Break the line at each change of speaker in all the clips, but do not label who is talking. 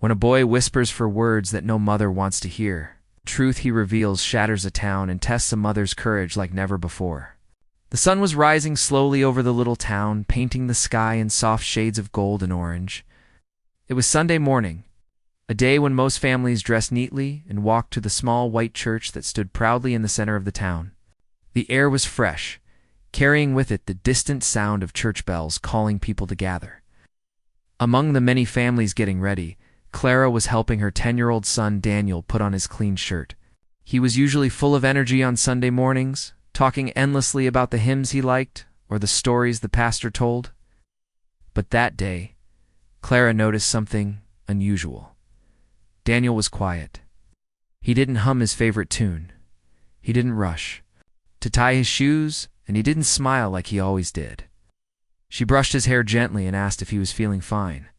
When a boy whispers for words that no mother wants to hear, truth he reveals shatters a town and tests a mother's courage like never before. The sun was rising slowly over the little town, painting the sky in soft shades of gold and orange. It was Sunday morning, a day when most families dressed neatly and walked to the small white church that stood proudly in the center of the town. The air was fresh, carrying with it the distant sound of church bells calling people to gather. Among the many families getting ready, Clara was helping her 10-year-old son Daniel put on his clean shirt. He was usually full of energy on Sunday mornings, talking endlessly about the hymns he liked or the stories the pastor told. But that day, Clara noticed something unusual. Daniel was quiet. He didn't hum his favorite tune. He didn't rush to tie his shoes, and he didn't smile like he always did. She brushed his hair gently and asked if he was feeling fine.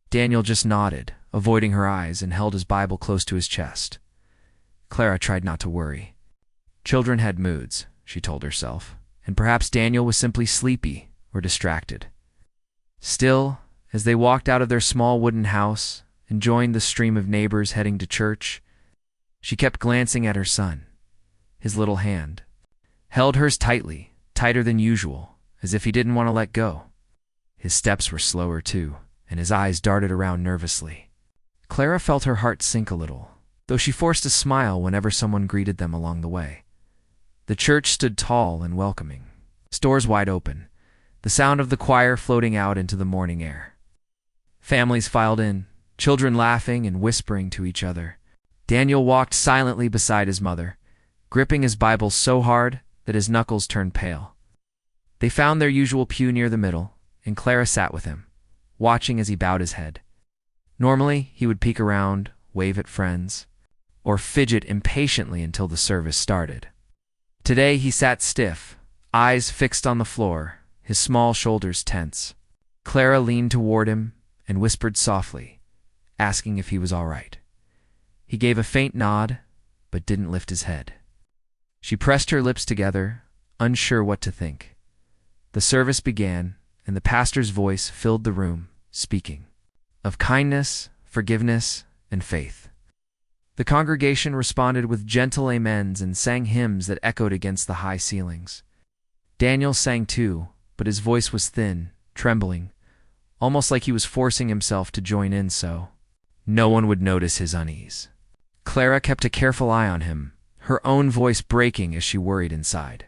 Daniel just nodded, avoiding her eyes, and held his Bible close to his chest. Clara tried not to worry. Children had moods, she told herself, and perhaps Daniel was simply sleepy or distracted. Still, as they walked out of their small wooden house and joined the stream of neighbors heading to church, she kept glancing at her son. His little hand held hers tightly, tighter than usual, as if he didn't want to let go. His steps were slower too, and his eyes darted around nervously. Clara felt her heart sink a little, though she forced a smile whenever someone greeted them along the way. The church stood tall and welcoming, doors wide open, the sound of the choir floating out into the morning air. Families filed in, children laughing and whispering to each other. Daniel walked silently beside his mother, gripping his Bible so hard that his knuckles turned pale. They found their usual pew near the middle, and Clara sat with him, watching as he bowed his head. Normally, he would peek around, wave at friends, or fidget impatiently until the service started. Today he sat stiff, eyes fixed on the floor, his small shoulders tense. Clara leaned toward him and whispered softly, asking if he was all right. He gave a faint nod, but didn't lift his head. She pressed her lips together, unsure what to think. The service began, and the pastor's voice filled the room, speaking of kindness, forgiveness, and faith. The congregation responded with gentle amens and sang hymns that echoed against the high ceilings. Daniel sang too, but his voice was thin, trembling, almost like he was forcing himself to join in so no one would notice his unease. Clara kept a careful eye on him, her own voice breaking as she worried inside.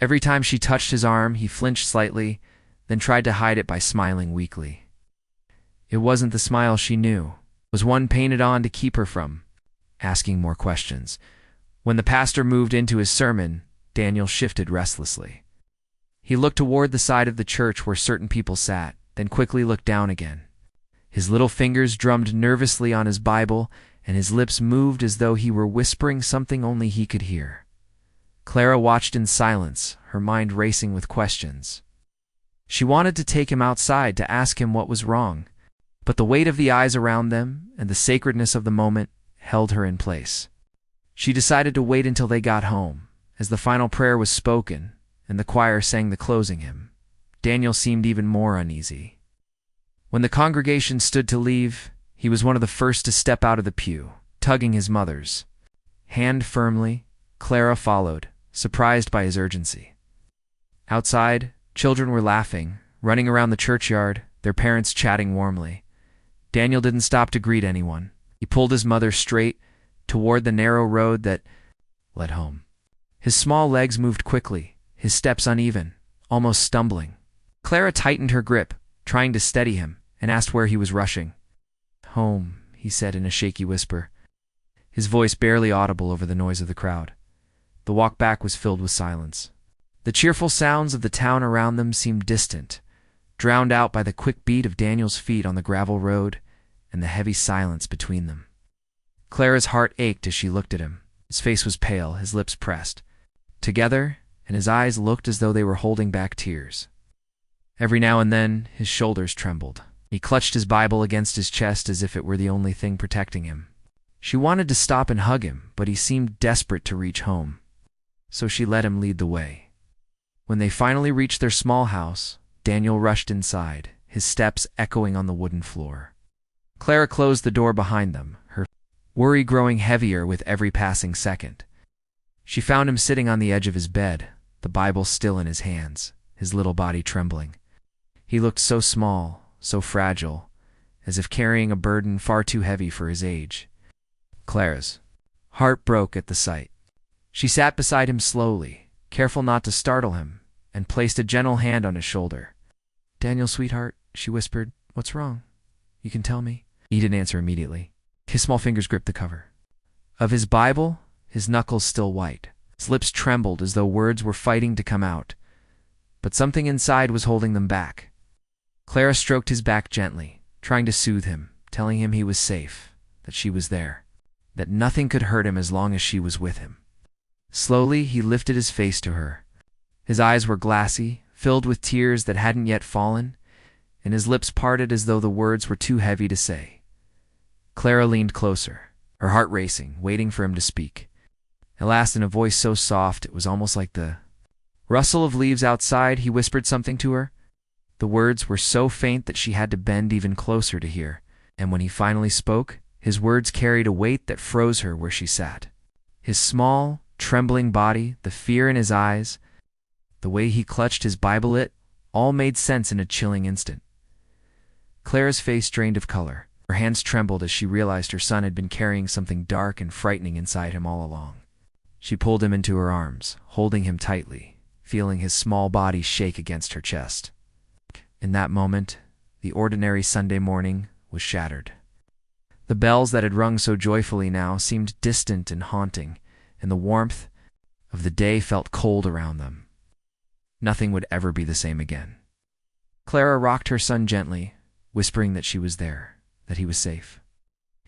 Every time she touched his arm, he flinched slightly, then tried to hide it by smiling weakly. It wasn't the smile she knew. It was one painted on to keep her from asking more questions. When the pastor moved into his sermon, Daniel shifted restlessly. He looked toward the side of the church where certain people sat, then quickly looked down again. His little fingers drummed nervously on his Bible, and his lips moved as though he were whispering something only he could hear. Clara watched in silence, her mind racing with questions. She wanted to take him outside to ask him what was wrong, but the weight of the eyes around them and the sacredness of the moment held her in place. She decided to wait until they got home. As the final prayer was spoken and the choir sang the closing hymn, Daniel seemed even more uneasy. When the congregation stood to leave, he was one of the first to step out of the pew, tugging his mother's hand firmly. Clara followed, surprised by his urgency. Outside, children were laughing, running around the churchyard, their parents chatting warmly. Daniel didn't stop to greet anyone. He pulled his mother straight toward the narrow road that led home. His small legs moved quickly, his steps uneven, almost stumbling. Clara tightened her grip, trying to steady him, and asked where he was rushing. "Home," he said in a shaky whisper, his voice barely audible over the noise of the crowd. The walk back was filled with silence. The cheerful sounds of the town around them seemed distant, drowned out by the quick beat of Daniel's feet on the gravel road and the heavy silence between them. Clara's heart ached as she looked at him. His face was pale, his lips pressed together, and his eyes looked as though they were holding back tears. Every now and then, his shoulders trembled. He clutched his Bible against his chest as if it were the only thing protecting him. She wanted to stop and hug him, but he seemed desperate to reach home. So she let him lead the way. When they finally reached their small house, Daniel rushed inside, his steps echoing on the wooden floor. Clara closed the door behind them, her worry growing heavier with every passing second. She found him sitting on the edge of his bed, the Bible still in his hands, his little body trembling. He looked so small, so fragile, as if carrying a burden far too heavy for his age. Clara's heart broke at the sight. She sat beside him slowly, careful not to startle him, and placed a gentle hand on his shoulder. "Daniel, sweetheart," she whispered, "what's wrong? You can tell me." He didn't answer immediately. His small fingers gripped the cover of his Bible, his knuckles still white. His lips trembled as though words were fighting to come out, but something inside was holding them back. Clara stroked his back gently, trying to soothe him, telling him he was safe, that she was there, that nothing could hurt him as long as she was with him. Slowly, he lifted his face to her. His eyes were glassy, filled with tears that hadn't yet fallen, and his lips parted as though the words were too heavy to say. Clara leaned closer, her heart racing, waiting for him to speak. At last, in a voice so soft it was almost like the rustle of leaves outside, he whispered something to her. The words were so faint that she had to bend even closer to hear, and when he finally spoke, his words carried a weight that froze her where she sat. His small, trembling body, the fear in his eyes, the way he clutched his Bible, it all made sense in a chilling instant. Clara's face drained of color. Her hands trembled as she realized her son had been carrying something dark and frightening inside him all along. She pulled him into her arms, holding him tightly, feeling his small body shake against her chest. In that moment, the ordinary Sunday morning was shattered. The bells that had rung so joyfully now seemed distant and haunting, and the warmth of the day felt cold around them. Nothing would ever be the same again. Clara rocked her son gently, whispering that she was there, that he was safe.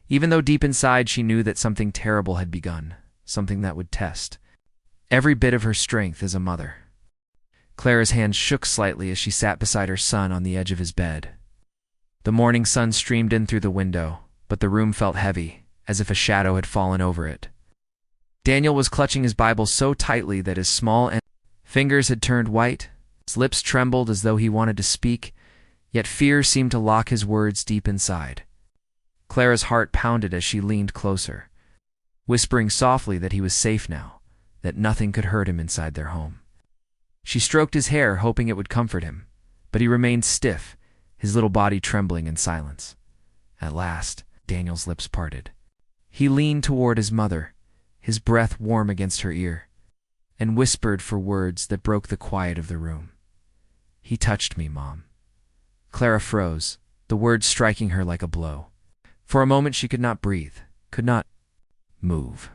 Even though deep inside she knew that something terrible had begun, something that would test every bit of her strength as a mother. Clara's hands shook slightly as she sat beside her son on the edge of his bed. The morning sun streamed in through the window, but the room felt heavy, as if a shadow had fallen over it. Daniel was clutching his Bible so tightly that his small fingers had turned white. His lips trembled as though he wanted to speak, yet fear seemed to lock his words deep inside. Clara's heart pounded as she leaned closer, whispering softly that he was safe now, that nothing could hurt him inside their home. She stroked his hair, hoping it would comfort him, but he remained stiff, his little body trembling in silence. At last, Daniel's lips parted. He leaned toward his mother, his breath warm against her ear, and whispered for words that broke the quiet of the room. "He touched me, Mom." Clara froze, the words striking her like a blow. For a moment she could not breathe, could not move.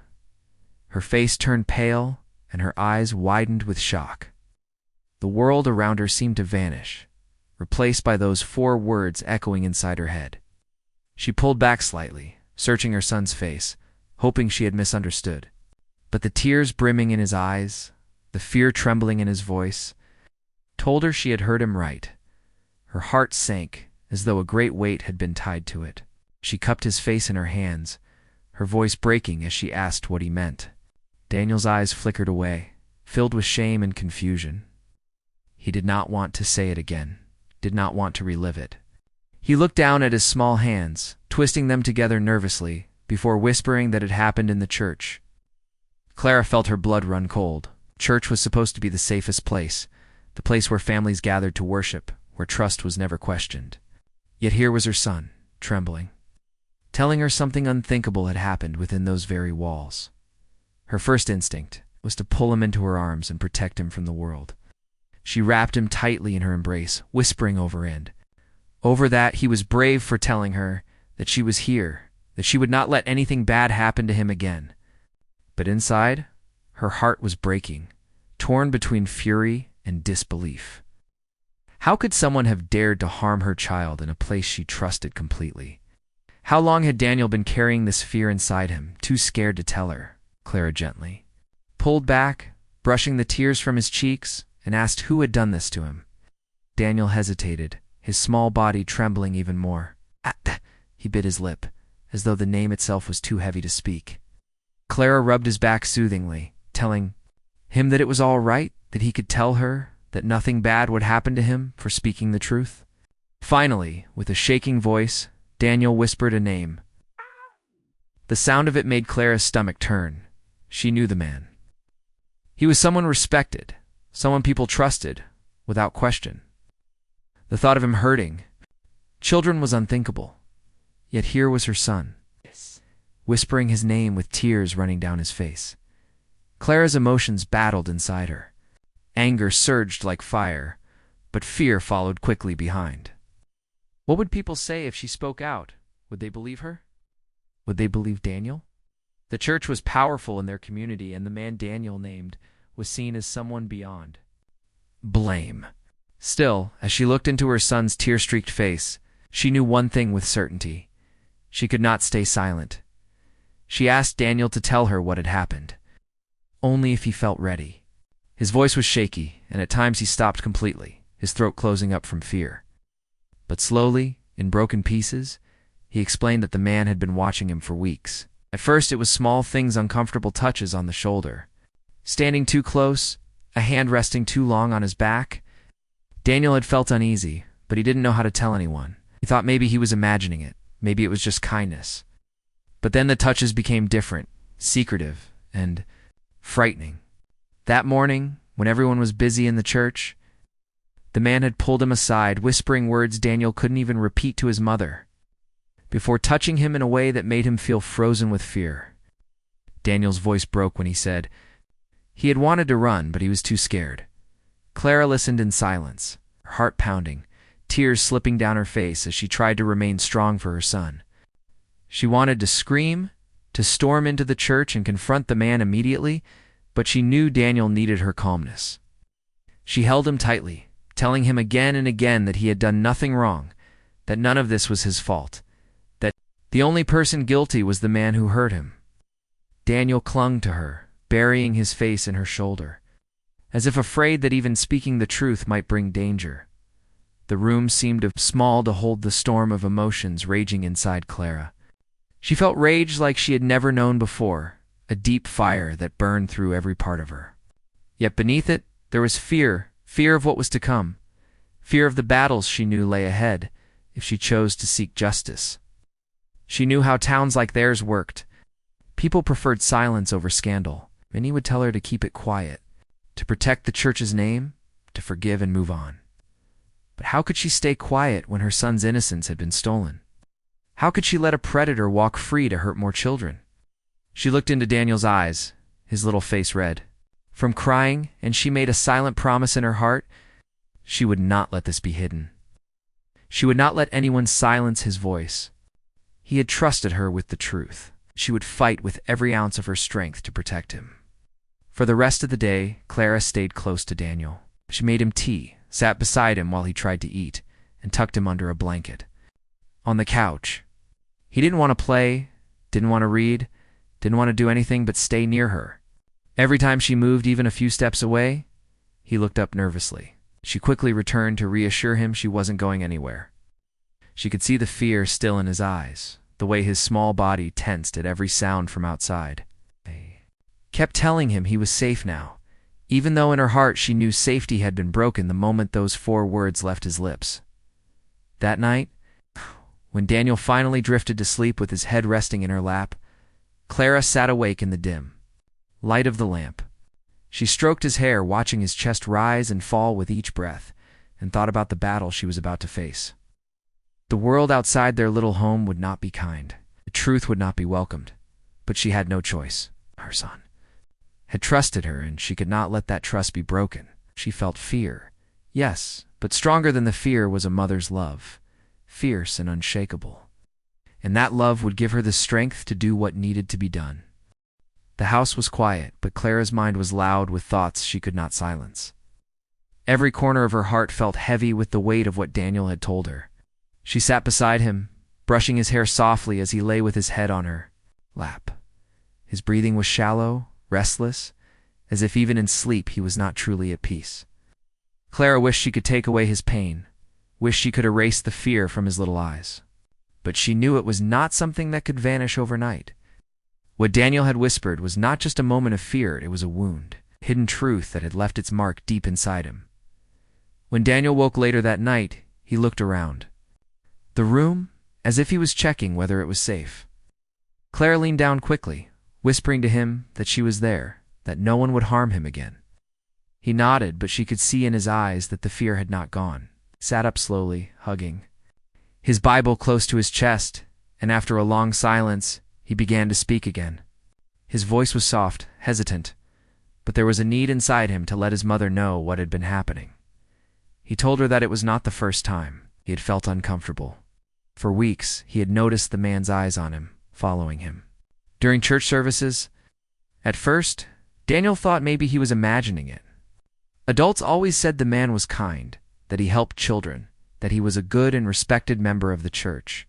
Her face turned pale, and her eyes widened with shock. The world around her seemed to vanish, replaced by those 4 words echoing inside her head. She pulled back slightly, searching her son's face, hoping she had misunderstood. But the tears brimming in his eyes, the fear trembling in his voice, told her she had heard him right. Her heart sank, as though a great weight had been tied to it. She cupped his face in her hands, her voice breaking as she asked what he meant. Daniel's eyes flickered away, filled with shame and confusion. He did not want to say it again, did not want to relive it. He looked down at his small hands, twisting them together nervously, before whispering that it happened in the church. Clara felt her blood run cold. Church was supposed to be the safest place, the place where families gathered to worship, where trust was never questioned. Yet here was her son, trembling, telling her something unthinkable had happened within those very walls. Her first instinct was to pull him into her arms and protect him from the world. She wrapped him tightly in her embrace, whispering over that he was brave for telling her that she was here, that she would not let anything bad happen to him again. But inside, her heart was breaking, torn between fury and disbelief. How could someone have dared to harm her child in a place she trusted completely? How long had Daniel been carrying this fear inside him, too scared to tell her? Clara gently pulled back, brushing the tears from his cheeks, and asked who had done this to him. Daniel hesitated, his small body trembling even more. He bit his lip, as though the name itself was too heavy to speak. Clara rubbed his back soothingly, telling him that it was all right, that he could tell her, that nothing bad would happen to him for speaking the truth. Finally, with a shaking voice, Daniel whispered a name. The sound of it made Clara's stomach turn. She knew the man. He was someone respected, someone people trusted, without question. The thought of him hurting children was unthinkable. Yet here was her son, whispering his name with tears running down his face. Clara's emotions battled inside her. Anger surged like fire, but fear followed quickly behind. What would people say if she spoke out? Would they believe her? Would they believe Daniel? The church was powerful in their community, and the man Daniel named was seen as someone beyond blame. Still, as she looked into her son's tear-streaked face, she knew one thing with certainty. She could not stay silent. She asked Daniel to tell her what had happened. Only if he felt ready. His voice was shaky, and at times he stopped completely, his throat closing up from fear. But slowly, in broken pieces, he explained that the man had been watching him for weeks. At first it was small things, uncomfortable touches on the shoulder. Standing too close, a hand resting too long on his back. Daniel had felt uneasy, but he didn't know how to tell anyone. He thought maybe he was imagining it. Maybe it was just kindness. But then the touches became different, secretive, and frightening. That morning, when everyone was busy in the church, the man had pulled him aside, whispering words Daniel couldn't even repeat to his mother, before touching him in a way that made him feel frozen with fear. Daniel's voice broke when he said he had wanted to run, but he was too scared. Clara listened in silence, her heart pounding, tears slipping down her face as she tried to remain strong for her son. She wanted to scream, to storm into the church and confront the man immediately, but she knew Daniel needed her calmness. She held him tightly, telling him again and again that he had done nothing wrong, that none of this was his fault, that the only person guilty was the man who hurt him. Daniel clung to her, burying his face in her shoulder, as if afraid that even speaking the truth might bring danger. The room seemed too small to hold the storm of emotions raging inside Clara. She felt rage like she had never known before, a deep fire that burned through every part of her. Yet beneath it, there was fear of what was to come, fear of the battles she knew lay ahead if she chose to seek justice. She knew how towns like theirs worked. People preferred silence over scandal. Many would tell her to keep it quiet, to protect the church's name, to forgive and move on. But how could she stay quiet when her son's innocence had been stolen? How could she let a predator walk free to hurt more children? She looked into Daniel's eyes, his little face red from crying, and she made a silent promise in her heart. She would not let this be hidden. She would not let anyone silence his voice. He had trusted her with the truth. She would fight with every ounce of her strength to protect him. For the rest of the day, Clara stayed close to Daniel. She made him tea, sat beside him while he tried to eat, and tucked him under a blanket. On the couch, he didn't want to play, didn't want to read, didn't want to do anything but stay near her. Every time she moved even a few steps away, he looked up nervously. She quickly returned to reassure him she wasn't going anywhere. She could see the fear still in his eyes, the way his small body tensed at every sound from outside. Kept telling him he was safe now, even though in her heart she knew safety had been broken the moment those 4 words left his lips. That night, when Daniel finally drifted to sleep with his head resting in her lap, Clara sat awake in the dim light of the lamp. She stroked his hair, watching his chest rise and fall with each breath, and thought about the battle she was about to face. The world outside their little home would not be kind. The truth would not be welcomed. But she had no choice. Her son had trusted her, and she could not let that trust be broken. She felt fear. Yes, but stronger than the fear was a mother's love, fierce and unshakable. And that love would give her the strength to do what needed to be done. The house was quiet, but Clara's mind was loud with thoughts she could not silence. Every corner of her heart felt heavy with the weight of what Daniel had told her. She sat beside him, brushing his hair softly as he lay with his head on her lap. His breathing was shallow, restless, as if even in sleep he was not truly at peace. Clara wished she could take away his pain, wished she could erase the fear from his little eyes. But she knew it was not something that could vanish overnight. What Daniel had whispered was not just a moment of fear, it was a wound, hidden truth that had left its mark deep inside him. When Daniel woke later that night, he looked around. The room, as if he was checking whether it was safe. Clara leaned down quickly, whispering to him that she was there, that no one would harm him again. He nodded, but she could see in his eyes that the fear had not gone. He sat up slowly, hugging his Bible close to his chest, and after a long silence, he began to speak again. His voice was soft, hesitant, but there was a need inside him to let his mother know what had been happening. He told her that it was not the first time he had felt uncomfortable. For weeks, he had noticed the man's eyes on him, following him. During church services, at first, Daniel thought maybe he was imagining it. Adults always said the man was kind, that he helped children, that he was a good and respected member of the church.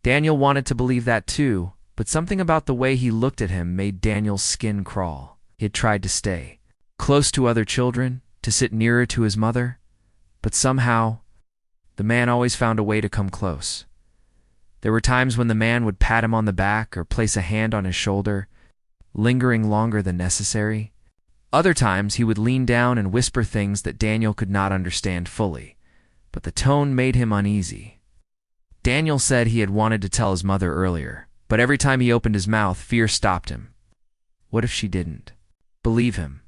Daniel wanted to believe that too, but something about the way he looked at him made Daniel's skin crawl. He had tried to stay close to other children, to sit nearer to his mother, but somehow, the man always found a way to come close. There were times when the man would pat him on the back or place a hand on his shoulder, lingering longer than necessary. Other times he would lean down and whisper things that Daniel could not understand fully, but the tone made him uneasy. Daniel said he had wanted to tell his mother earlier, but every time he opened his mouth, fear stopped him. What if she didn't believe him?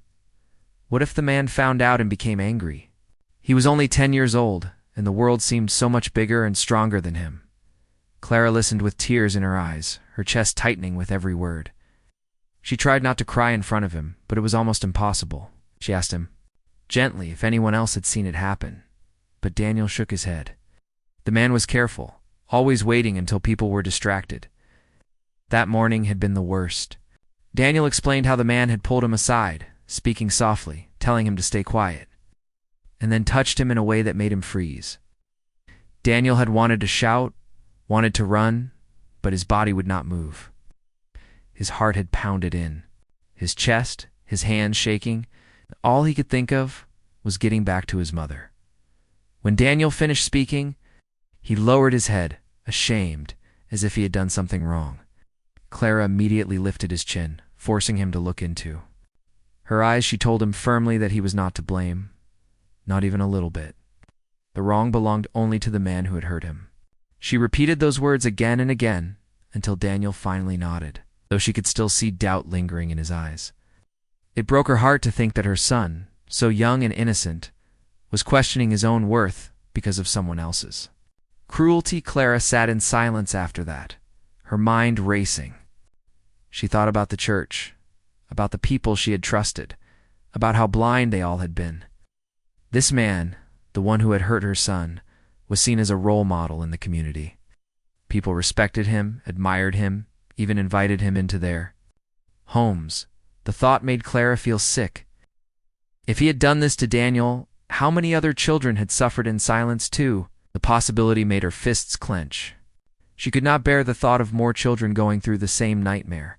What if the man found out and became angry? He was only 10 years old, and the world seemed so much bigger and stronger than him. Clara listened with tears in her eyes, her chest tightening with every word. She tried not to cry in front of him, but it was almost impossible. She asked him gently if anyone else had seen it happen, but Daniel shook his head. The man was careful, always waiting until people were distracted. That morning had been the worst. Daniel explained how the man had pulled him aside, speaking softly, telling him to stay quiet, and then touched him in a way that made him freeze. Daniel had wanted to shout, wanted to run, but his body would not move. His heart had pounded in, his chest, his hands shaking. All he could think of was getting back to his mother. When Daniel finished speaking, he lowered his head, ashamed, as if he had done something wrong. Clara immediately lifted his chin, forcing him to look into her eyes. She told him firmly that he was not to blame, not even a little bit. The wrong belonged only to the man who had hurt him. She repeated those words again and again until Daniel finally nodded, though she could still see doubt lingering in his eyes. It broke her heart to think that her son, so young and innocent, was questioning his own worth because of someone else's cruelty. Clara sat in silence after that, her mind racing. She thought about the church, about the people she had trusted, about how blind they all had been. This man, the one who had hurt her son, was seen as a role model in the community. People respected him, admired him, even invited him into their homes. The thought made Clara feel sick. If he had done this to Daniel, how many other children had suffered in silence too? The possibility made her fists clench. She could not bear the thought of more children going through the same nightmare,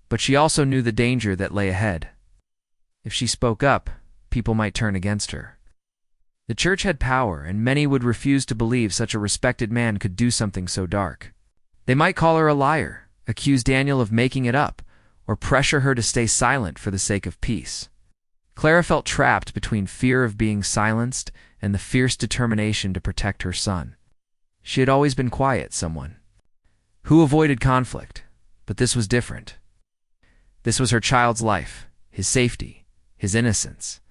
but she also knew the danger that lay ahead. If she spoke up, people might turn against her. The church had power, and many would refuse to believe such a respected man could do something so dark. They might call her a liar, accuse Daniel of making it up, or pressure her to stay silent for the sake of peace. Clara felt trapped between fear of being silenced and the fierce determination to protect her son. She had always been quiet, someone who avoided conflict, but this was different. This was her child's life, his safety, his innocence.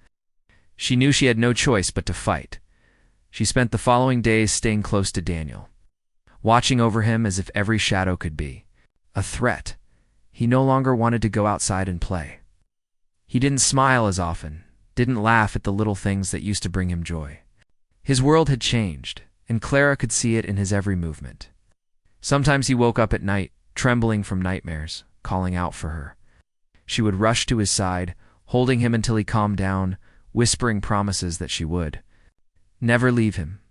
She knew she had no choice but to fight. She spent the following days staying close to Daniel, watching over him as if every shadow could be a threat. He no longer wanted to go outside and play. He didn't smile as often, didn't laugh at the little things that used to bring him joy. His world had changed, and Clara could see it in his every movement. Sometimes he woke up at night, trembling from nightmares, calling out for her. She would rush to his side, holding him until he calmed down, whispering promises that she would never leave him.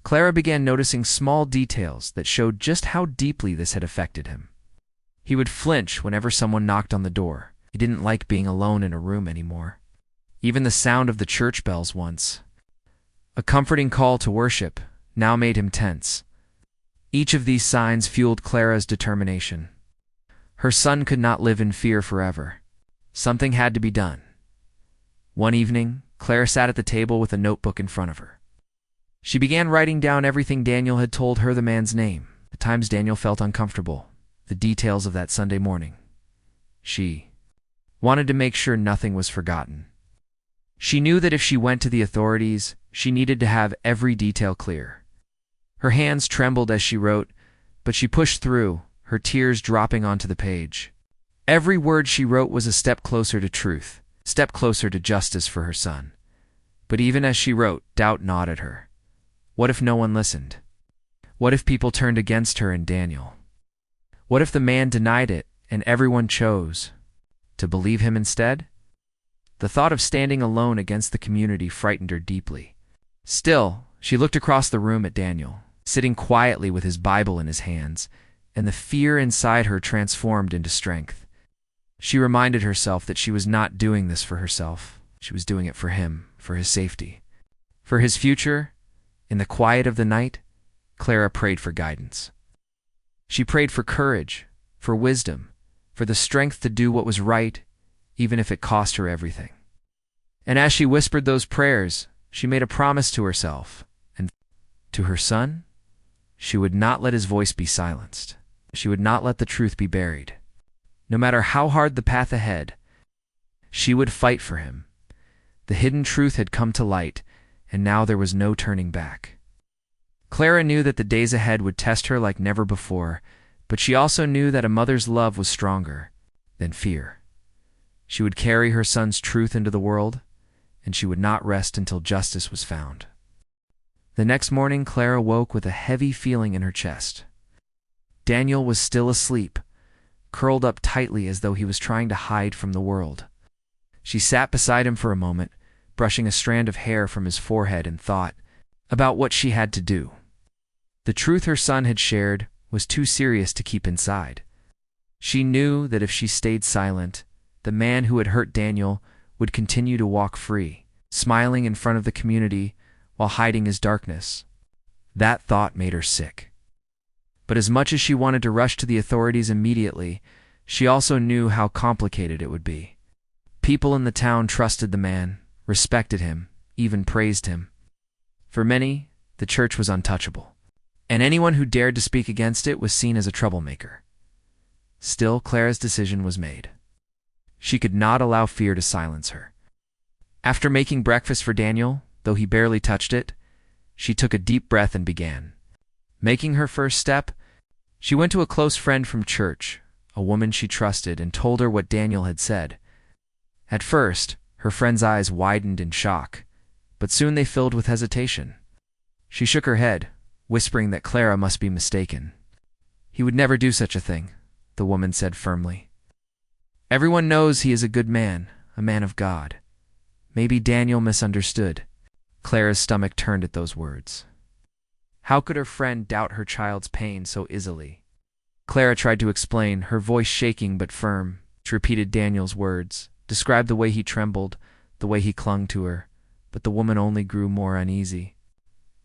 Clara began noticing small details that showed just how deeply this had affected him. He would flinch whenever someone knocked on the door. He didn't like being alone in a room anymore. Even the sound of the church bells once, a comforting call to worship, now made him tense. Each of these signs fueled Clara's determination. Her son could not live in fear forever. Something had to be done. One evening, Clara sat at the table with a notebook in front of her. She began writing down everything Daniel had told her, the man's name, the times Daniel felt uncomfortable, the details of that Sunday morning. She wanted to make sure nothing was forgotten. She knew that if she went to the authorities, she needed to have every detail clear. Her hands trembled as she wrote, but she pushed through, her tears dropping onto the page. Every word she wrote was a step closer to truth, a step closer to justice for her son. But even as she wrote, doubt gnawed at her. What if no one listened? What if people turned against her and Daniel? What if the man denied it and everyone chose to believe him instead? The thought of standing alone against the community frightened her deeply. Still, she looked across the room at Daniel, sitting quietly with his Bible in his hands, and the fear inside her transformed into strength. She reminded herself that she was not doing this for herself. She was doing it for him, for his safety, for his future. In the quiet of the night, Clara prayed for guidance. She prayed for courage, for wisdom, for the strength to do what was right, even if it cost her everything. And as she whispered those prayers, she made a promise to herself and to her son. She would not let his voice be silenced. She would not let the truth be buried. No matter how hard the path ahead, she would fight for him. The hidden truth had come to light, and now there was no turning back. Clara knew that the days ahead would test her like never before, but she also knew that a mother's love was stronger than fear. She would carry her son's truth into the world, and she would not rest until justice was found. The next morning, Clara woke with a heavy feeling in her chest. Daniel was still asleep, curled up tightly as though he was trying to hide from the world. She sat beside him for a moment, brushing a strand of hair from his forehead, and thought about what she had to do. The truth her son had shared was too serious to keep inside. She knew that if she stayed silent, the man who had hurt Daniel would continue to walk free, smiling in front of the community while hiding his darkness. That thought made her sick. But as much as she wanted to rush to the authorities immediately, she also knew how complicated it would be. People in the town trusted the man, respected him, even praised him. For many, the church was untouchable, and anyone who dared to speak against it was seen as a troublemaker. Still, Clara's decision was made. She could not allow fear to silence her. After making breakfast for Daniel, though he barely touched it, she took a deep breath and began. Making her first step, she went to a close friend from church, a woman she trusted, and told her what Daniel had said. At first, her friend's eyes widened in shock, but soon they filled with hesitation. She shook her head, whispering that Clara must be mistaken. "He would never do such a thing," the woman said firmly. "Everyone knows he is a good man, a man of God. Maybe Daniel misunderstood." Clara's stomach turned at those words. How could her friend doubt her child's pain so easily? Clara tried to explain, her voice shaking but firm. She repeated Daniel's words, described the way he trembled, the way he clung to her, but the woman only grew more uneasy.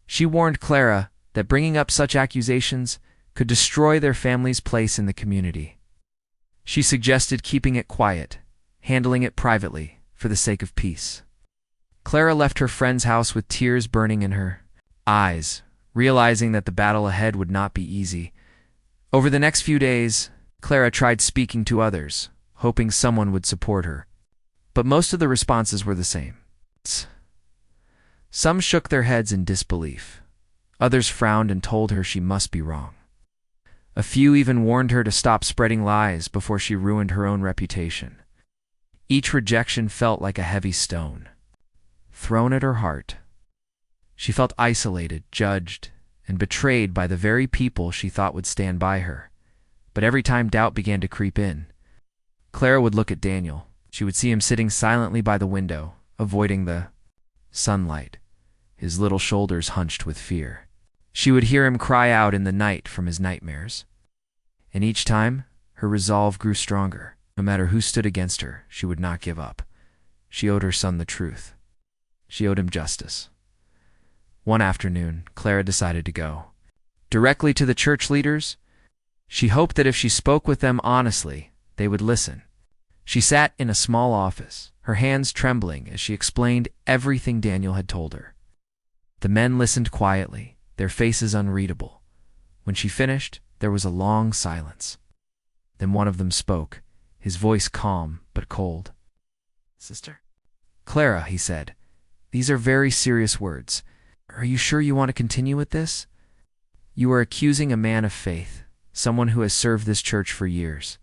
She warned Clara that bringing up such accusations could destroy their family's place in the community. She suggested keeping it quiet, handling it privately, for the sake of peace. Clara left her friend's house with tears burning in her eyes, realizing that the battle ahead would not be easy. Over the next few days, Clara tried speaking to others, hoping someone would support her. But most of the responses were the same. Some shook their heads in disbelief. Others frowned and told her she must be wrong. A few even warned her to stop spreading lies before she ruined her own reputation. Each rejection felt like a heavy stone thrown at her heart. She felt isolated, judged, and betrayed by the very people she thought would stand by her. But every time doubt began to creep in, Clara would look at Daniel. She would see him sitting silently by the window, avoiding the sunlight, his little shoulders hunched with fear. She would hear him cry out in the night from his nightmares. And each time, her resolve grew stronger. No matter who stood against her, she would not give up. She owed her son the truth. She owed him justice. One afternoon, Clara decided to go directly to the church leaders. She hoped that if she spoke with them honestly, they would listen. She sat in a small office, her hands trembling as she explained everything Daniel had told her. The men listened quietly, their faces unreadable. When she finished, there was a long silence. Then one of them spoke, his voice calm but cold. "Sister?" "Clara," he said, "these are very serious words. Are you sure you want to continue with this? You are accusing a man of faith, someone who has served this church for years.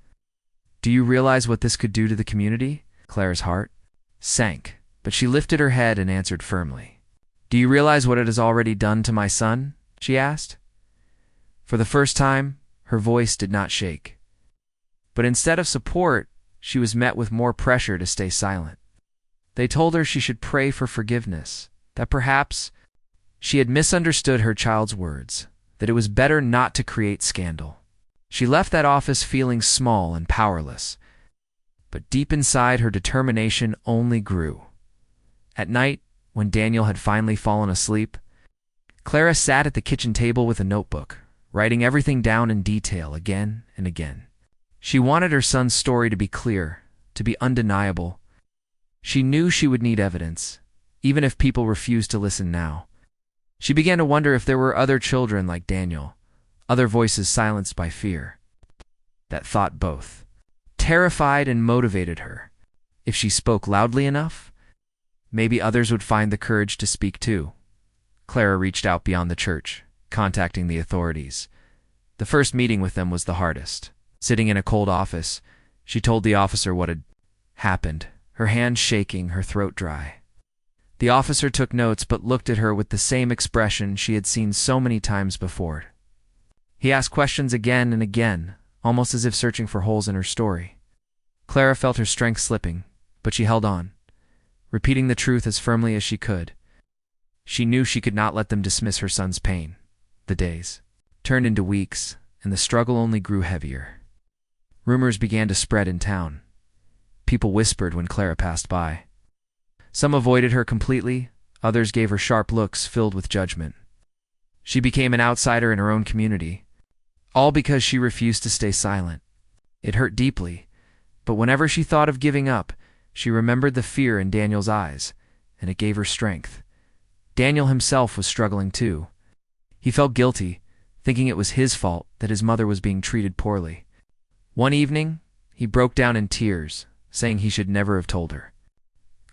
Do you realize what this could do to the community?" Clara's heart sank, but she lifted her head and answered firmly. "Do you realize what it has already done to my son?" she asked. For the first time, her voice did not shake. But instead of support, she was met with more pressure to stay silent. They told her she should pray for forgiveness, that perhaps she had misunderstood her child's words, that it was better not to create scandal. She left that office feeling small and powerless, but deep inside her determination only grew. At night, when Daniel had finally fallen asleep, Clara sat at the kitchen table with a notebook, writing everything down in detail again and again. She wanted her son's story to be clear, to be undeniable. She knew she would need evidence, even if people refused to listen now. She began to wonder if there were other children like Daniel, other voices silenced by fear. That thought both terrified and motivated her. If she spoke loudly enough, maybe others would find the courage to speak too. Clara reached out beyond the church, contacting the authorities. The first meeting with them was the hardest. Sitting in a cold office, she told the officer what had happened, her hands shaking, her throat dry. The officer took notes but looked at her with the same expression she had seen so many times before. He asked questions again and again, almost as if searching for holes in her story. Clara felt her strength slipping, but she held on, repeating the truth as firmly as she could. She knew she could not let them dismiss her son's pain. The days turned into weeks, and the struggle only grew heavier. Rumors began to spread in town. People whispered when Clara passed by. Some avoided her completely, others gave her sharp looks filled with judgment. She became an outsider in her own community, all because she refused to stay silent. It hurt deeply, but whenever she thought of giving up, she remembered the fear in Daniel's eyes, and it gave her strength. Daniel himself was struggling too. He felt guilty, thinking it was his fault that his mother was being treated poorly. One evening, he broke down in tears, saying he should never have told her.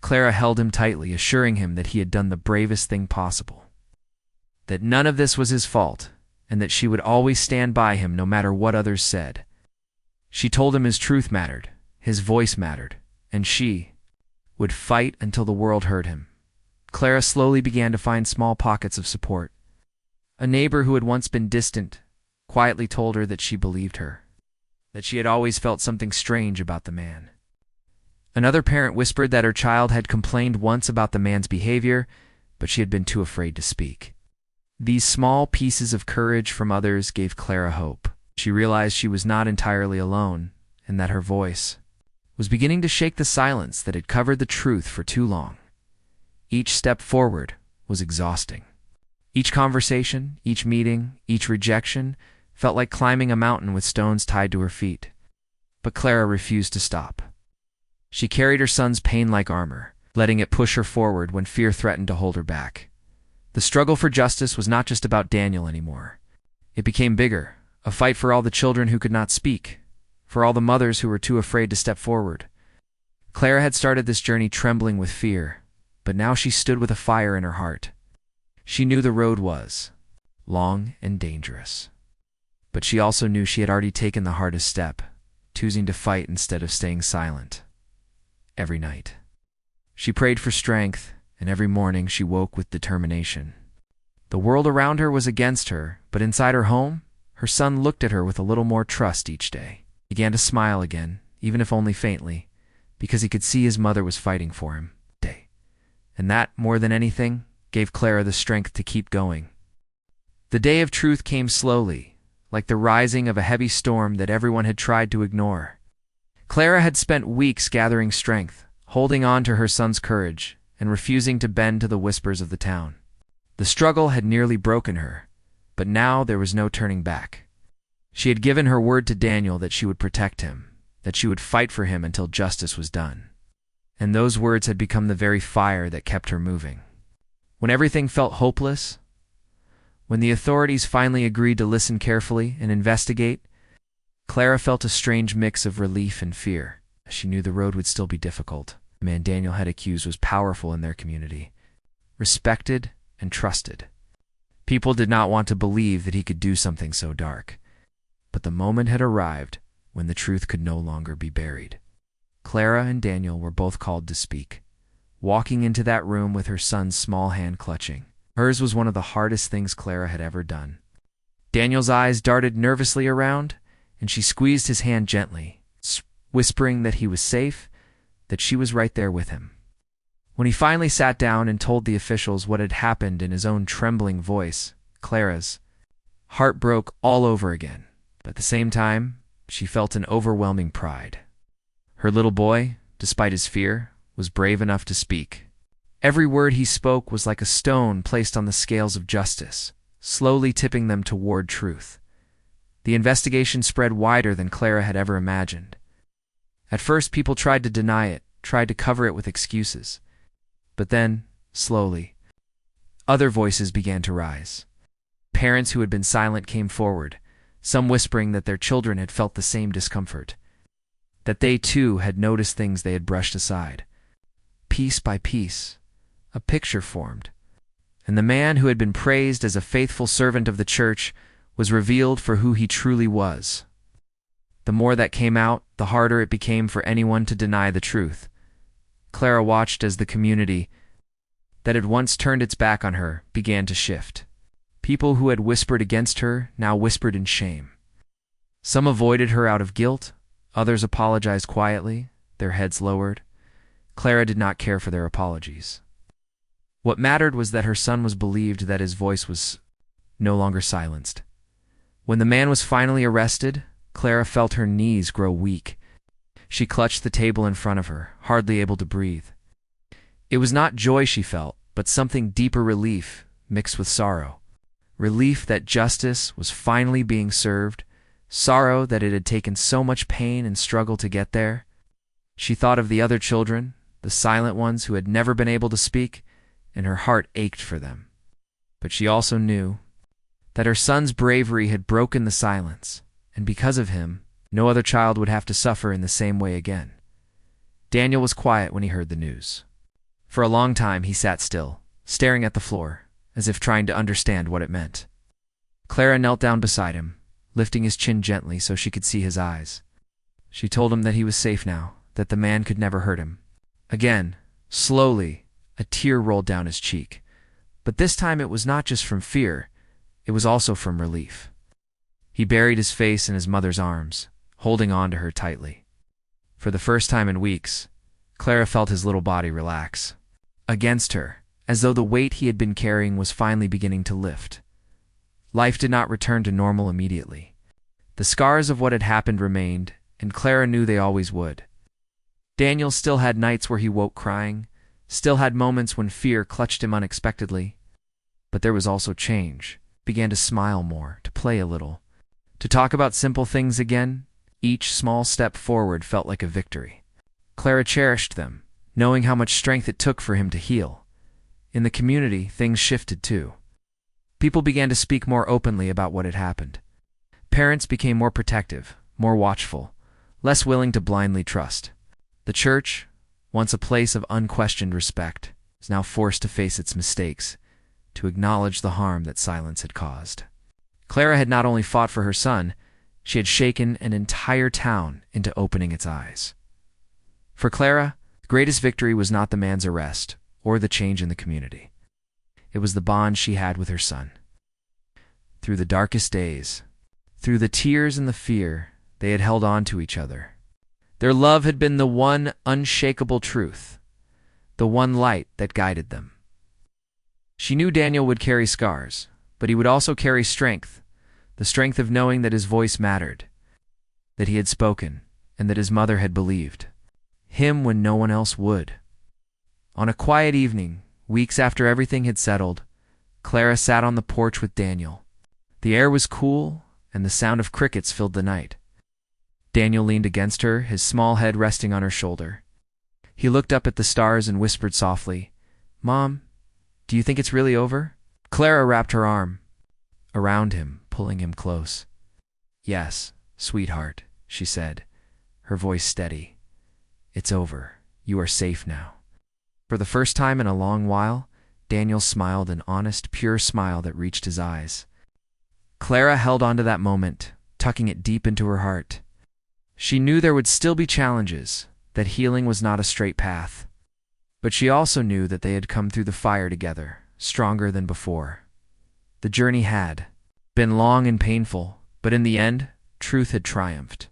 Clara held him tightly, assuring him that he had done the bravest thing possible, that none of this was his fault, and that she would always stand by him no matter what others said. She told him his truth mattered, his voice mattered, and she would fight until the world heard him. Clara slowly began to find small pockets of support. A neighbor who had once been distant quietly told her that she believed her, that she had always felt something strange about the man. Another parent whispered that her child had complained once about the man's behavior, but she had been too afraid to speak. These small pieces of courage from others gave Clara hope. She realized she was not entirely alone, and that her voice was beginning to shake the silence that had covered the truth for too long. Each step forward was exhausting. Each conversation, each meeting, each rejection felt like climbing a mountain with stones tied to her feet. But Clara refused to stop. She carried her son's pain like armor, letting it push her forward when fear threatened to hold her back. The struggle for justice was not just about Daniel anymore. It became bigger, a fight for all the children who could not speak, for all the mothers who were too afraid to step forward. Clara had started this journey trembling with fear, but now she stood with a fire in her heart. She knew the road was long and dangerous, but she also knew she had already taken the hardest step, choosing to fight instead of staying silent. Every night, she prayed for strength, and every morning she woke with determination. The world around her was against her, but inside her home, her son looked at her with a little more trust each day. He began to smile again, even if only faintly, because he could see his mother was fighting for him. And that, more than anything, gave Clara the strength to keep going. The day of truth came slowly, like the rising of a heavy storm that everyone had tried to ignore. Clara had spent weeks gathering strength, holding on to her son's courage, and refusing to bend to the whispers of the town. The struggle had nearly broken her, but now there was no turning back. She had given her word to Daniel that she would protect him, that she would fight for him until justice was done. And those words had become the very fire that kept her moving. When everything felt hopeless, when the authorities finally agreed to listen carefully and investigate, Clara felt a strange mix of relief and fear. She knew the road would still be difficult. The man Daniel had accused was powerful in their community, respected and trusted. People did not want to believe that he could do something so dark. But the moment had arrived when the truth could no longer be buried. Clara and Daniel were both called to speak, walking into that room with her son's small hand clutching. Hers was one of the hardest things Clara had ever done. Daniel's eyes darted nervously around, and she squeezed his hand gently, whispering that he was safe, that she was right there with him. When he finally sat down and told the officials what had happened in his own trembling voice, Clara's heart broke all over again. But at the same time, she felt an overwhelming pride. Her little boy, despite his fear, was brave enough to speak. Every word he spoke was like a stone placed on the scales of justice, slowly tipping them toward truth. The investigation spread wider than Clara had ever imagined. At first, people tried to deny it, tried to cover it with excuses. But then, slowly, other voices began to rise. Parents who had been silent came forward, some whispering that their children had felt the same discomfort, that they too had noticed things they had brushed aside. Piece by piece, a picture formed, and the man who had been praised as a faithful servant of the church was revealed for who he truly was. The more that came out, the harder it became for anyone to deny the truth. Clara watched as the community that had once turned its back on her began to shift. People who had whispered against her now whispered in shame. Some avoided her out of guilt, others apologized quietly, their heads lowered. Clara did not care for their apologies. What mattered was that her son was believed, that his voice was no longer silenced. When the man was finally arrested, Clara felt her knees grow weak. She clutched the table in front of her, hardly able to breathe. It was not joy she felt, but something deeper, relief mixed with sorrow. Relief that justice was finally being served, sorrow that it had taken so much pain and struggle to get there. She thought of the other children, the silent ones who had never been able to speak, and her heart ached for them. But she also knew that her son's bravery had broken the silence, and because of him, no other child would have to suffer in the same way again. Daniel was quiet when he heard the news. For a long time he sat still, staring at the floor, as if trying to understand what it meant. Clara knelt down beside him, lifting his chin gently so she could see his eyes. She told him that he was safe now, that the man could never hurt him. Again, slowly, a tear rolled down his cheek. But this time it was not just from fear, it was also from relief. He buried his face in his mother's arms, holding on to her tightly. For the first time in weeks, Clara felt his little body relax against her, as though the weight he had been carrying was finally beginning to lift. Life did not return to normal immediately. The scars of what had happened remained, and Clara knew they always would. Daniel still had nights where he woke crying, still had moments when fear clutched him unexpectedly. But there was also change. He began to smile more, to play a little, to talk about simple things again. Each small step forward felt like a victory. Clara cherished them, knowing how much strength it took for him to heal. In the community, things shifted too. People began to speak more openly about what had happened. Parents became more protective, more watchful, less willing to blindly trust. The church, once a place of unquestioned respect, was now forced to face its mistakes, to acknowledge the harm that silence had caused. Clara had not only fought for her son, she had shaken an entire town into opening its eyes. For Clara, the greatest victory was not the man's arrest or the change in the community. It was the bond she had with her son. Through the darkest days, through the tears and the fear, they had held on to each other. Their love had been the one unshakable truth, the one light that guided them. She knew Daniel would carry scars, but he would also carry strength, the strength of knowing that his voice mattered, that he had spoken, and that his mother had believed him when no one else would. On a quiet evening, weeks after everything had settled, Clara sat on the porch with Daniel. The air was cool, and the sound of crickets filled the night. Daniel leaned against her, his small head resting on her shoulder. He looked up at the stars and whispered softly, "Mom, Do you think it's really over? Clara wrapped her arm around him, pulling him close. Yes, sweetheart, she said, her voice steady. It's over. You are safe now. For the first time in a long while, Daniel smiled an honest, pure smile that reached his eyes. Clara held on to that moment, tucking it deep into her heart. She knew there would still be challenges, that healing was not a straight path. But she also knew that they had come through the fire together, stronger than before. The journey had been long and painful, but in the end, truth had triumphed.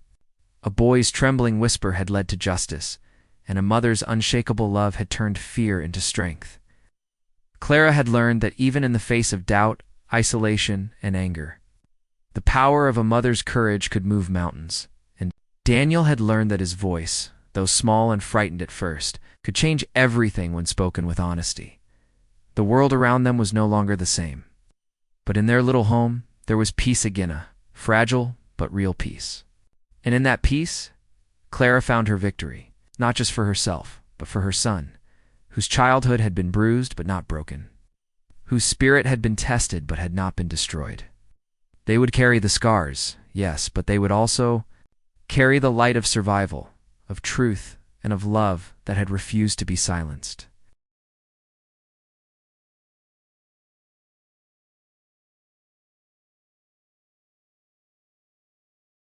A boy's trembling whisper had led to justice, and a mother's unshakable love had turned fear into strength. Clara had learned that even in the face of doubt, isolation, and anger, the power of a mother's courage could move mountains. And Daniel had learned that his voice, though small and frightened at first, could change everything when spoken with honesty. The world around them was no longer the same. But in their little home, there was peace again, fragile but real peace. And in that peace, Clara found her victory, not just for herself, but for her son, whose childhood had been bruised but not broken, whose spirit had been tested but had not been destroyed. They would carry the scars, yes, but they would also carry the light of survival, of truth, and of love that had refused to be silenced.